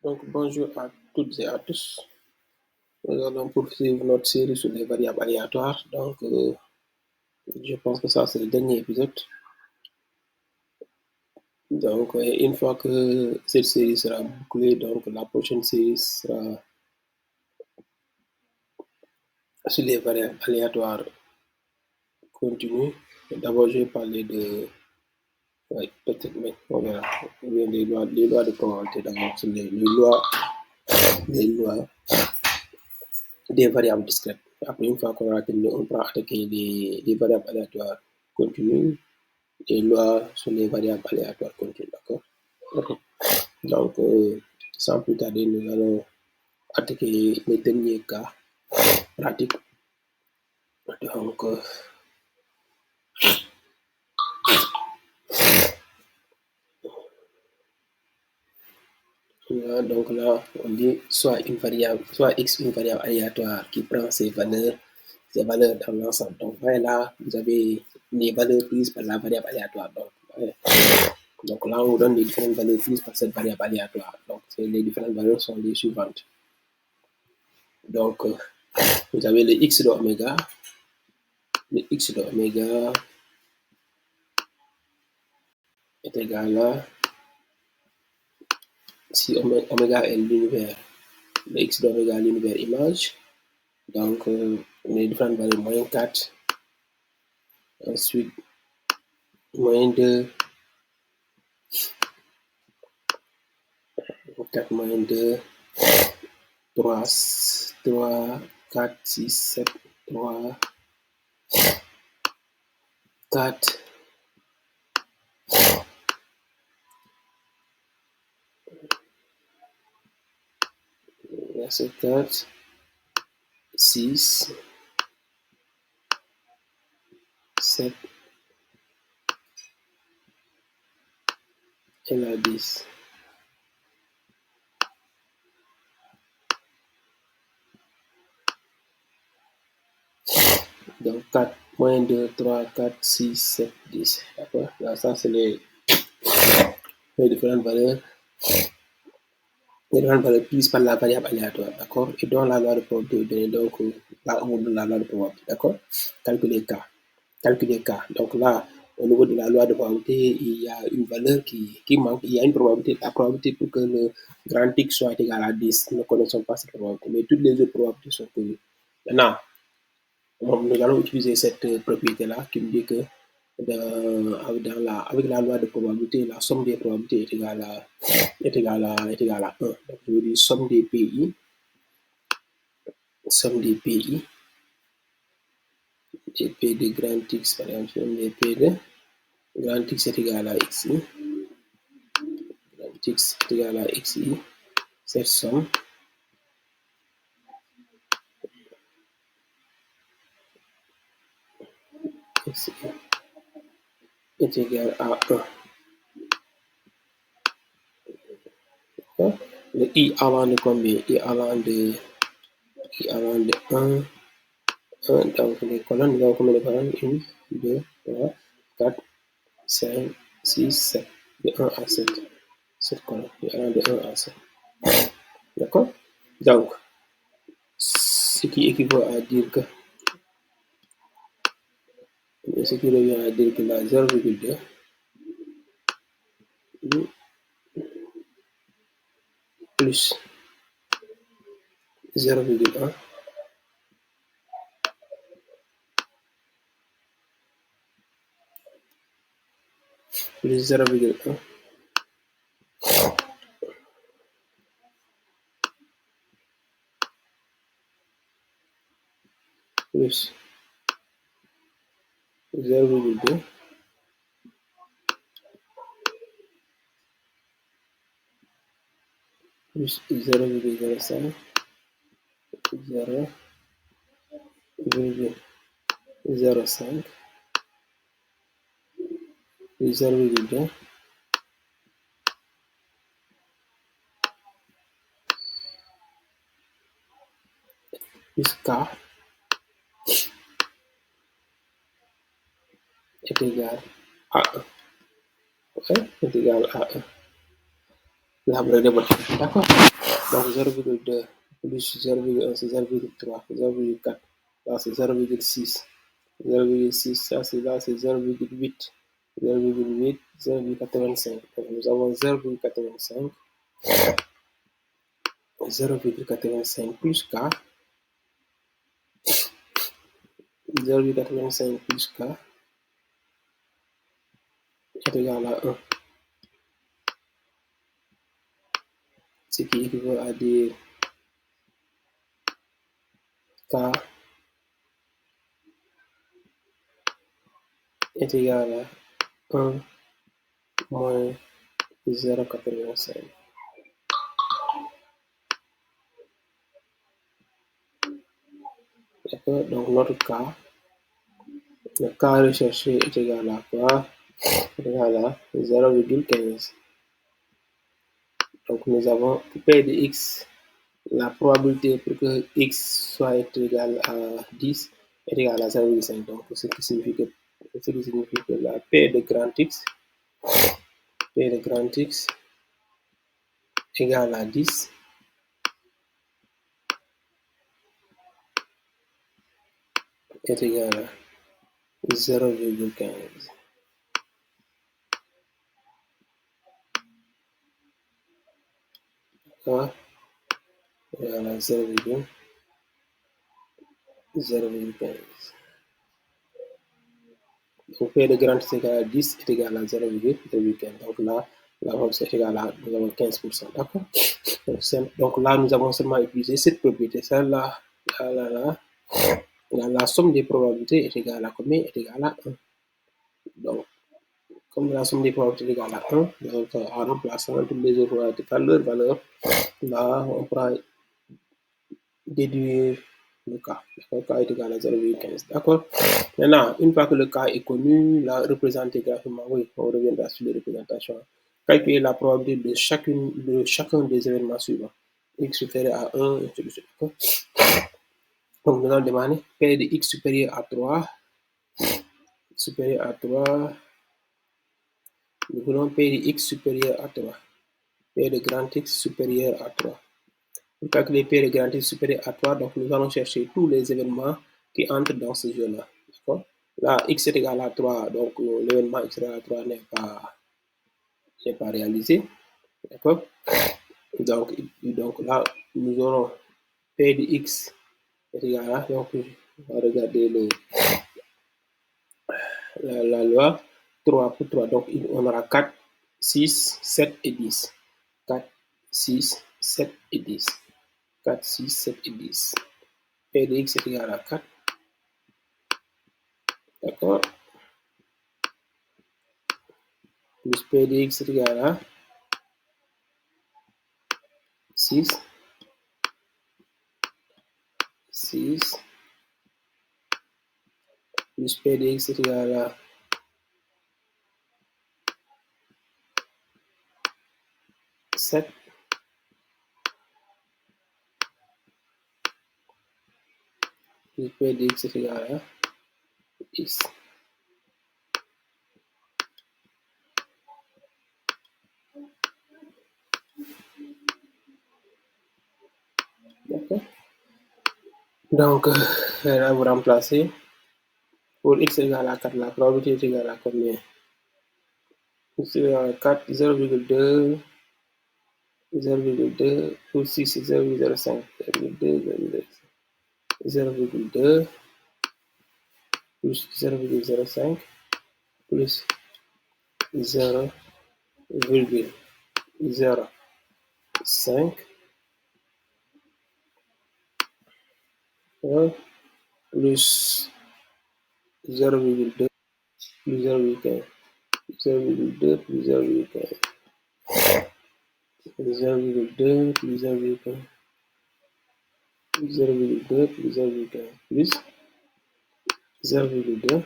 Donc, bonjour à toutes et à tous. Nous allons poursuivre notre série sur les variables aléatoires. Donc, je pense que ça, c'est le dernier épisode. Donc, une fois que cette série sera bouclée, donc la prochaine série sera sur les variables aléatoires continues. D'abord, je vais parler de. Oui, peut-être, mais on verra. Ou bien les lois de probabilité d'abord, sur les lois des variables discrètes. Après, une fois qu'on aura terminé, on pourra attaquer les variables aléatoires continues et lois sur les variables aléatoires continues. D'accord? Ok. Donc, sans plus tarder, nous allons attaquer les derniers cas pratiques. Donc, là, on dit soit une variable, soit x une variable aléatoire qui prend ses valeurs dans l'ensemble. Donc, voilà, là, vous avez les valeurs prises par la variable aléatoire. Donc là, on vous donne les différentes valeurs prises par cette variable aléatoire. Donc, les différentes valeurs sont les suivantes. Donc, vous avez le x de oméga. Le x de oméga est égal à, si oméga est l'univers, le x de oméga est l'univers image. Donc, les différentes valeurs, moins 4, ensuite, moins 2, 4 moins 2, 3, 4, 6, 7, 3, 4, verset 4, 6, 7 et la 10. Donc 4, moins 2, 3, 4, 6, 7, 10. D'accord? Là, ça, c'est les différentes valeurs. Les différentes valeurs prises par la variable aléatoire. D'accord? Et dont la loi de probabilité est donnée. Donc, là, on donne la loi de probabilité. D'accord? Calculer K. Calculer K. Donc là, au niveau de la loi de probabilité, il y a une valeur qui manque. Il y a une probabilité. La probabilité pour que le grand X soit égal à 10. Nous ne connaissons pas cette probabilité. Mais toutes les autres probabilités sont connues. Maintenant, nous allons utiliser cette propriété-là qui me dit que avec la loi de probabilité, la somme des probabilités est égale à 1. Donc, je veux dire somme des PI, des P de grand X, par exemple, somme des P de grand X est égal à XI, grand X est égal à XI, cette somme XI est égale à 1. Le I avant de combien? I avant de 1. Donc les colonnes, nous avons combien de colonnes? 1, 2, 3, 4, 5, 6, 7. De 1 à 7. 7 colonnes. De 1 à 7. D'accord? Donc, ce qui équivaut à dire que, ce qui revient à dire que la 0,2 plus 0,1 plus 0,1 plus 0,2 plus 0,05 0,05 plus 0,2 plus K est égal à 1. Ouais, est égal à 1. là bu déborder, d'accord. Donc 0,2 plus 0,1 c'est 0,3, 0,4 là c'est 0,6, 0,6 ça c'est là c'est 0,8, 0,8, 0,85. Donc nous avons 0,85, 0,85 plus K, 0,85 plus K est égal à 1. Ce qui équivaut à dire K est égal à 1 moins 0,85. D'accord, donc notre K, le K recherché est égal à quoi? Est égal à 0,15. Donc nous avons pour P de X, la probabilité pour que X soit égal à 10 est égal à 0,5. Donc ce qui signifie que la P de grand X égale à 10 est égal à 0,15. D'accord, égal à 0,15. Donc P de grand X égale à 10 est égal à 0,15. Donc là, la réponse est égale à 15%. D'accord. Donc là, nous avons seulement utilisé cette propriété. Ça, là, la somme des probabilités est égale à combien? Est égale à 1. Donc, comme la somme des probabilités est égale à 1, donc en remplaçant toutes les autres probabilités par leur valeur, là, on pourra déduire le cas. Le cas est égal à 0,15. D'accord. Maintenant, une fois que le cas est connu, là, représenté graphiquement, oui, on reviendra sur les représentations. Calculer la probabilité de chacun des événements suivants. X supérieur à 1, et ainsi de suite. Donc, nous allons demander P de X supérieur à 3. Nous voulons P de X supérieur à 3. P de grand X supérieur à 3. Pour calculer P de grand X supérieur à 3, donc nous allons chercher tous les événements qui entrent dans ce jeu-là. D'accord? Là, X est égal à 3, donc l'événement X est égal à 3 n'est pas réalisé. D'accord? Donc là, nous aurons P de X est égal à, donc on va regarder la loi 3 pour 3. Donc on aura 4, 6, 7 et 10. 4, 6, 7 et 10. 4, 6, 7 et 10. P de X est égal à 4. D'accord? Plus P de X est égal à 6. 6. Plus P de X est égal à 7. Plus P de X est égal à 10. D'accord? Donc, là, vous remplacez. Pour X égale à 4, la probabilité est égale à combien? X égale à 4, 0,2, 0,2, pour 6, c'est 0,05, 0,2, 0,2, plus 0,05, plus 0,05, plus 0,2, plus 0,15, 0,2, plus 0,15, plus 0,2, plus 0,15, plus 0,2, plus 0,15, plus 0,2,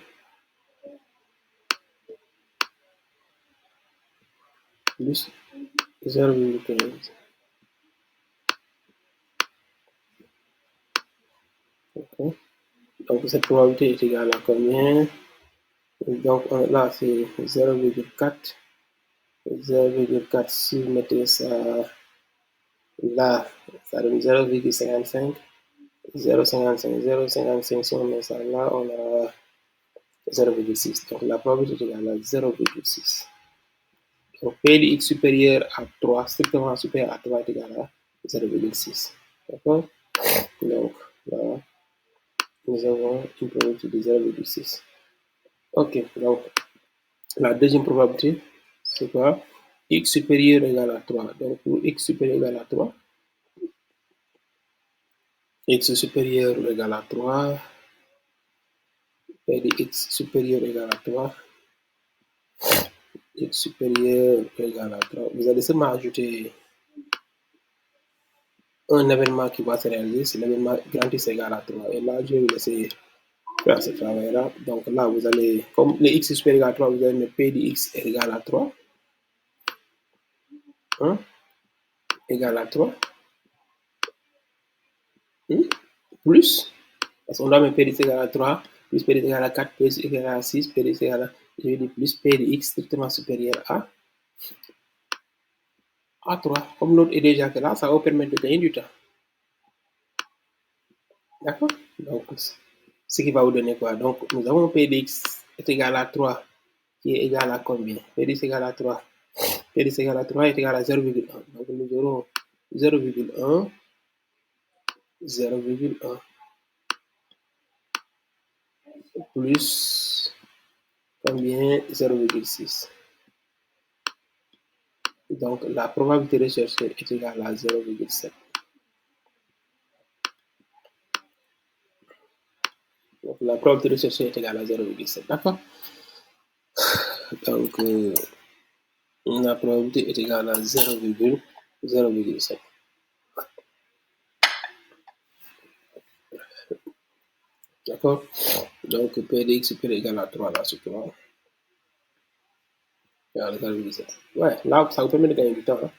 plus 0,15. Okay. Donc cette probabilité est égale à combien? Donc là c'est 0,4 0,4, si vous mettez ça là, ça donne 0,55. 0,55, 0,55, si on met ça là, on aura 0,6. Donc la probabilité est égale à 0,6. Donc P de x supérieur à 3, strictement supérieur à 3 est égal à 0,6. D'accord? Donc là, nous avons une probabilité de 0,6. Ok, donc la deuxième probabilité, c'est quoi? X supérieur égal à 3. Donc pour x supérieur égal à 3, x supérieur égal à 3, P de x supérieur égal à 3, x supérieur égal à 3. Vous allez seulement ajouter un événement qui va se réaliser, c'est l'événement grand X égale à 3. Et là, je vais vous laisser faire ce travail-là. Donc là, vous allez, comme le x supérieur égal à 3, vous allez mettre P de x est égal à 3. 1 égale à 3. Plus, parce qu'on doit mettre P de x égale à 3, plus P de x égale à 4, P de x égale à 6, P de x égale à, je vais dire plus P de x strictement supérieur à 3. Comme l'autre est déjà que là, ça va vous permettre de gagner du temps. D'accord? Donc, ce qui va vous donner quoi? Donc, nous avons P de x est égal à 3, qui est égal à combien? P de x égale à 3. P de x égale à 3 est égal à 0,1. Donc, nous aurons 0,1, 0,1 plus combien? 0,6. Donc, la probabilité recherchée est égale à 0,7. Donc, la probabilité recherchée est égale à 0,7. D'accord? Donc, la probabilité est égale à 0,7. D'accord? Donc, P de x supérieur égal à 3 là, sur 3. Égal à 0,7. Ouais, là, ça vous permet de gagner du temps. Hein?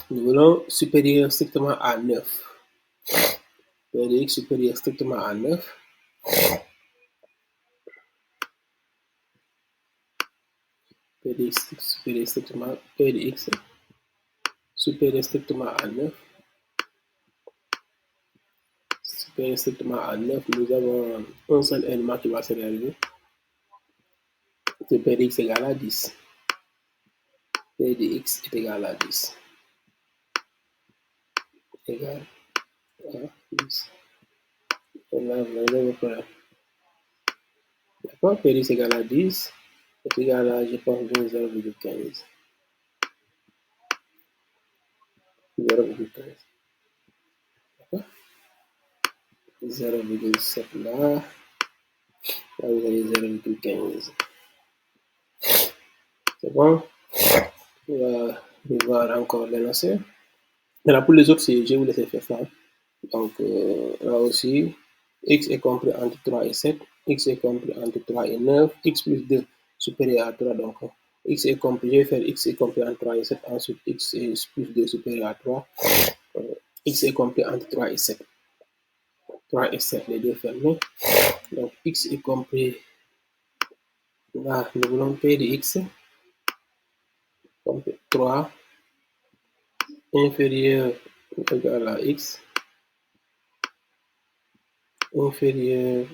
Nous voulons supérieur strictement à 9. P de x supérieur strictement à 9. P de x supérieur strictement, P de x supérieur strictement à 9. Supérieur strictement à 9, nous avons un seul élément qui va se réaliser. C'est P de x égale à 10. P de x est égal à 10. Égal à 10. Et là, vous avez le problème. D'accord? P de x égale à 10 est égal à, je pense, 0,15. 0,15. D'accord? 0,7 là. Là, vous avez 0,15. C'est bon? On va revoir encore l'énoncé. Maintenant, pour les autres, je vais vous laisser faire ça. Donc, là aussi, x est compris entre 3 et 7, x est compris entre 3 et 9, x plus 2 supérieur à 3. Donc, x est compris, je vais faire x est compris entre 3 et 7, ensuite x est plus 2 supérieur à 3, x est compris entre 3 et 7. 3 et 7, les deux fermés. Donc, x est compris, là, nous voulons P de x, compris 3 inférieur ou égal à x, inférieur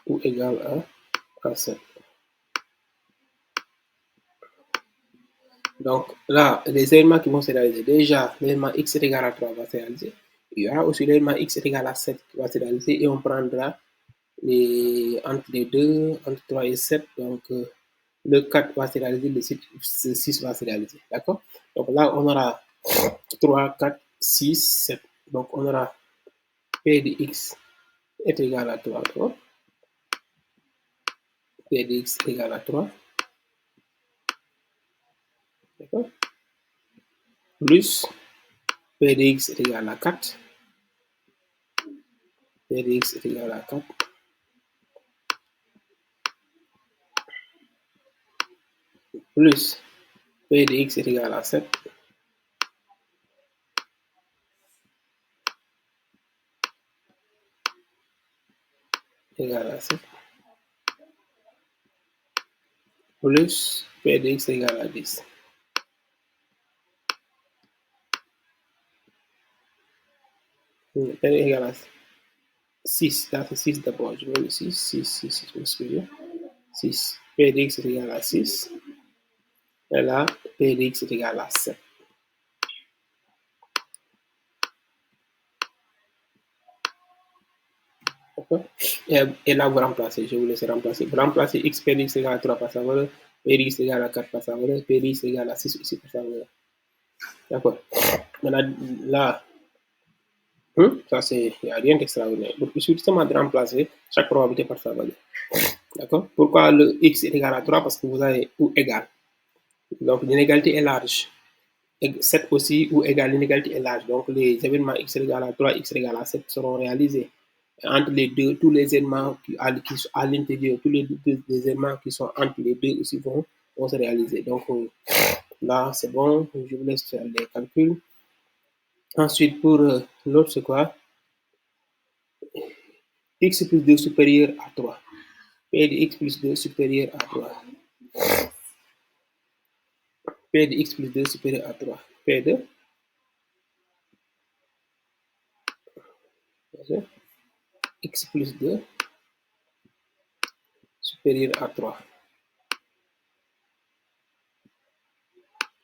ou égal à 7. Donc là, les éléments qui vont se réaliser, déjà, l'élément x est égal à 3 va se réaliser. Il y aura aussi l'élément x est égal à 7 qui va se réaliser et on prendra entre les deux, entre 3 et 7. Donc, le 4 va se réaliser, le 6 va se réaliser. D'accord? Donc là, on aura 3, 4, 6, 7. Donc, on aura P de x est égal à 3. P de x est égal à 3. D'accord? Plus P de x est égal à 4. P de x est égal à 4. Plus P de x est égal à 7. Égal à 7. plus P de x égale à 10. P égale à 6. Là, c'est 6 d'abord. Je mets le 6, 6, 6, je m'excuse. 6. P de x est égal à 6. Et là, P de x est égal à 7. Et là, vous remplacez. Je vous laisse remplacer. Vous remplacez x P de x égale à 3 par sa valeur. P de x égale à 4 par sa valeur. P de x égale à 6 aussi par sa valeur. D'accord. Maintenant, là, ça, c'est, il n'y a rien d'extraordinaire. Donc, il suffit seulement de remplacer chaque probabilité par sa valeur. D'accord. Pourquoi le x est égal à 3? Parce que vous avez ou égal. Donc, l'inégalité est large. 7 aussi, ou égal, l'inégalité est large. Donc, les événements x égale à 3, x égale à 7 seront réalisés. Et entre les deux, tous les éléments qui sont à l'intérieur, tous les éléments qui sont entre les deux aussi vont se réaliser. Donc, là, c'est bon. Je vous laisse faire les calculs. Ensuite, pour l'autre, c'est quoi? X plus 2 supérieur à 3. P de x plus 2 supérieur à 3. P de x plus 2 supérieur à 3. P de x plus 2 supérieur à 3.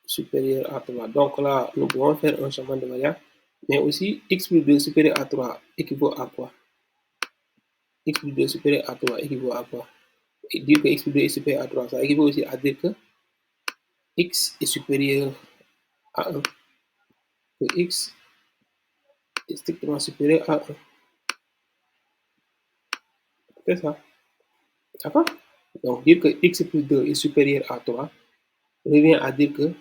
Supérieur à 3. Donc là, nous pouvons faire un changement de variable. Mais aussi, x plus 2 supérieur à 3 équivaut à quoi? X plus 2 supérieur à 3 équivaut à quoi? Et dire que x plus 2 est supérieur à 3, ça équivaut aussi à dire que x est supérieur à 1. Que x est strictement supérieur à 1. C'est ça. D'accord? Donc, dire que x plus 2 est supérieur à 3 revient à dire que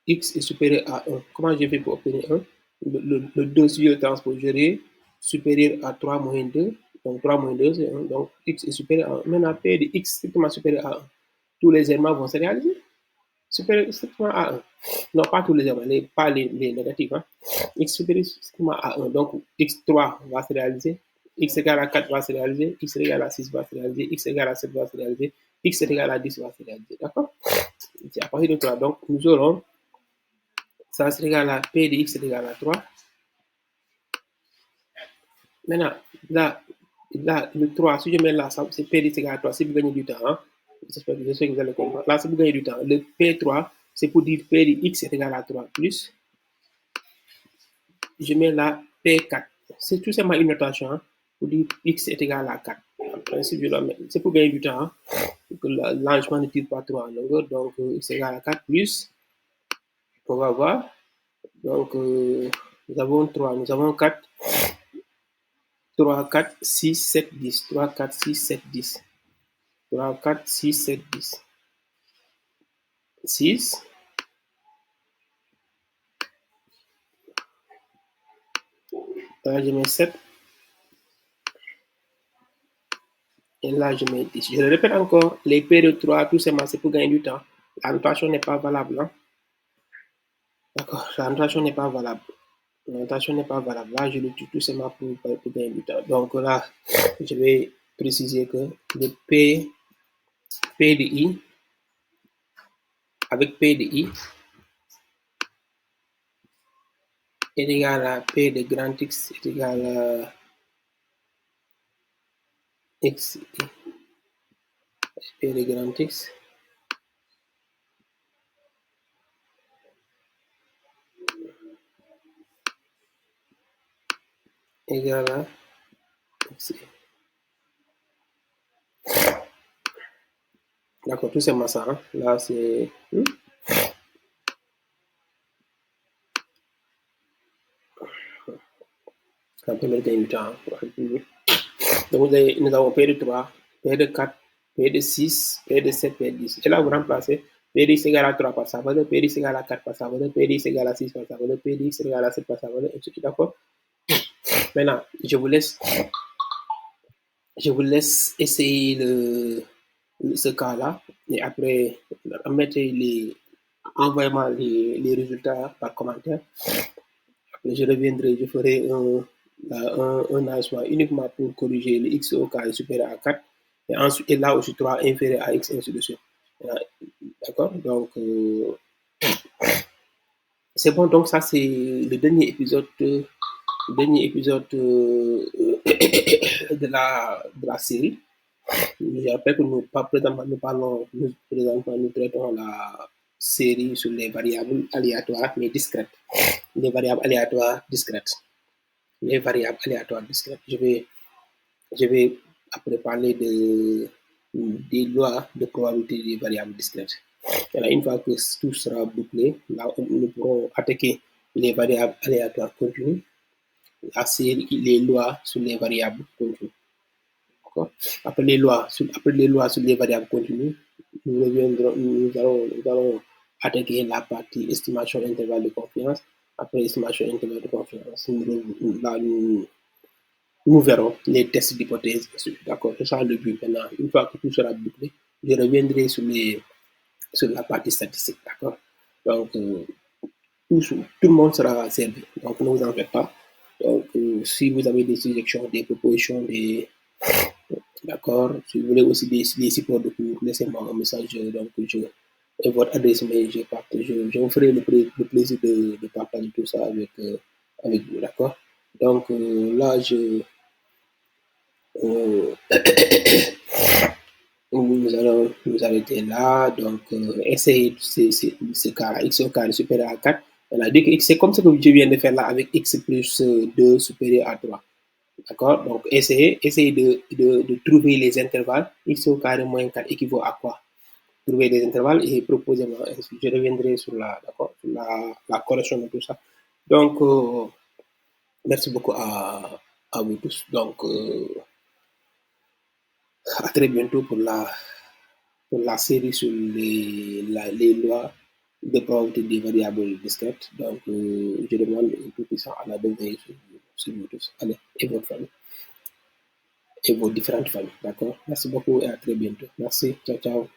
x est supérieur à 1. Comment je fais pour obtenir 1? Le 2, si je le transpose, j'aurai supérieur à 3 moins 2. Donc 3 moins 2, c'est 1. Donc x est supérieur à 1. Maintenant, P de x strictement supérieur à 1. Tous les éléments vont se réaliser. Supérieur strictement à 1. Non, pas tous les éléments, pas les négatifs. Hein. X supérieur strictement à 1. Donc x3 va se réaliser. X égale à 4 va se réaliser. X égale à 6 va se réaliser. X égale à 7 va se réaliser. X égale à 10 va se réaliser. D'accord? C'est à partir de 3. Donc nous aurons, ça c'est égal à P de x est égal à 3. Maintenant, là, le 3, si je mets là, c'est P de x égale à 3, si vous gagnez du temps, hein, j'espère que vous allez comprendre. Là, si vous gagnez du temps, le P3, c'est pour dire P de x est égal à 3 plus, je mets là P4. C'est tout simplement une notation hein, pour dire x est égal à 4. En principe, c'est pour gagner du temps. Hein, que l'enregistrement ne tire pas 3 en longueur, donc x est égal à 4 plus, on va voir. Donc, nous avons 3, nous avons 4. 3, 4, 6, 7, 10. 3, 4, 6, 7, 10. 3, 4, 6, 7, 10. 6. Là, je mets 7. Et là, je mets 10. Je le répète encore, les P de 3, tout simplement, c'est pour gagner du temps. La notation n'est pas valable. Hein? D'accord, la notation n'est pas valable. La notation n'est pas valable. Là, je l'utilise tout simplement pour gagner du temps. Donc là, je vais préciser que le P de I, avec P de I, est égal à P de grand X est égal à X, P de grand X égal à X. D'accord, tout simplement ça. Hein. Là, c'est... Ça permet de gagner du temps. Donc, nous avons P de 3, P de 4, P de 6, P de 7, P de 10. Et là, vous remplacez P de x égale à 3 par sa valeur, P de x égale à 4 par sa valeur, P de x égale à 6 par sa valeur, P de x égale à 7 par sa valeur, etc. D'accord? Maintenant, je vous laisse essayer ce cas-là. Et après, envoyez-moi les résultats par commentaire. Après, je reviendrai, je ferai un ajustement uniquement pour corriger le x au cas supérieur à 4. Et ensuite, et là aussi 3 inférieur à x, ainsi de suite. D'accord? Donc, c'est bon. Donc, ça, c'est le dernier épisode de la série. Je rappelle que nous traitons la série sur les variables aléatoires mais discrètes. Les variables aléatoires discrètes. Les variables aléatoires discrètes. Je vais après parler des lois de probabilité des variables discrètes. Alors, une fois que tout sera bouclé, là, nous pourrons attaquer les variables aléatoires continues, les lois sur les variables continues. Après les lois sur les variables continues, nous allons attaquer la partie estimation intervalle de confiance. Après estimation intervalle de confiance, nous verrons les tests d'hypothèse. D'accord, c'est ça le but maintenant. Une fois que tout sera bouclé, je reviendrai sur la partie statistique. D'accord. Donc, tout le monde sera servi. Donc, ne vous en faites pas. Donc, si vous avez des suggestions, des propositions, d'accord, si vous voulez aussi des supports de cours, laissez-moi un message. Donc, et votre adresse mail, je vous ferai le plaisir de partager tout ça avec vous. D'accord. Donc, là, euh, nous allons nous arrêter là. Donc, essayez ce cas-là, x au carré supérieur à 4. On a dit que c'est comme ce que je viens de faire là avec x plus 2 supérieur à 3. D'accord. Donc, essayez de trouver les intervalles. X au carré moins 4 équivaut à quoi? Trouver les intervalles et proposez-moi. Je reviendrai sur sur la correction de tout ça. Donc, merci beaucoup à vous tous. Donc, à très bientôt pour la série sur les lois de probabilité des variables discrètes. Donc, je demande un peu puissant à la veille sur vous tous. Allez, et votre famille, et vos différentes familles. D'accord? Merci beaucoup et à très bientôt. Merci. Ciao, ciao.